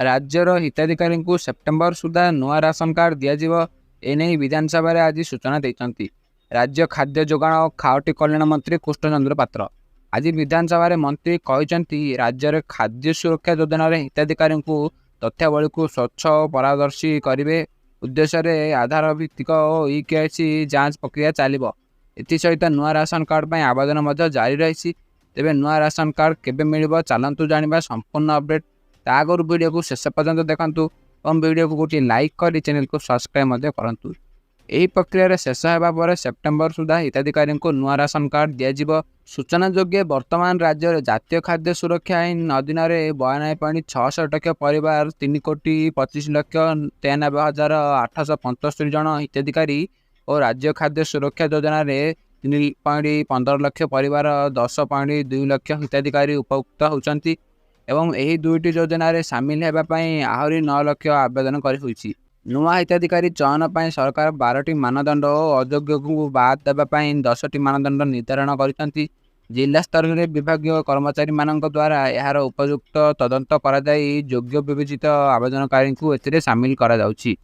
राज्यर हिताधिकारी सेप्टेम्बर सुधा नुआ ration card दिज्व एने विधानसभा आज सूचना देते राज्य खाद्य जोगाण और खाउटी कल्याण मंत्री कृष्णचंद्र पात्र आज विधानसभा मंत्री कहते राज्य में खाद्य सुरक्षा योजना हिताधिकारी तथ्यावली को स्वच्छ और पारदर्शी करने उद्देश्य आधार भित्तिक ई-केवाईसी जांच प्रक्रिया चलो। एसत नुआ राशन कार्ड पर आवेदन जारी रही। तेज नुआ राशन कार्ड केबे मिलिबो चलतु जानिबा संपूर्ण अपडेट आगुरी वीडियो को शेष पर्यंत देखंतु और वीडियो को गोटे लाइक कर चैनल को सब्सक्राइब करूँ। यही प्रक्रिया शेष होगा पर सेप्टेम्बर सुधा हिताधिकारी नुआ राशन कार्ड दिज्व। सूचना योग्य वर्तमान राज्य में जातीय खाद्य सुरक्षा आईन अधीन 92.66% परिवार 3,25,93,875 जन हिताधिकारी और राज्य खाद्य सुरक्षा योजना 3.15 लाख परिवार 10.2 लाख हिताधिकारी उपभोक्ता होती एवं यही दुईटी योजन सामिल होगापी आहरी 9 लाख आवेदन कर नुआ हिताधिकारी चयन पर सरकार 12टी मानदंड और अयोग्य को बाद देवाई 10टी मानदंड निर्धारण कर जिला स्तर में विभागीय कर्मचारी मान द्वारा यार उपयुक्त तदंत कर योग्य विवेचित आवेदनकारी को सामिल करा जाउछि।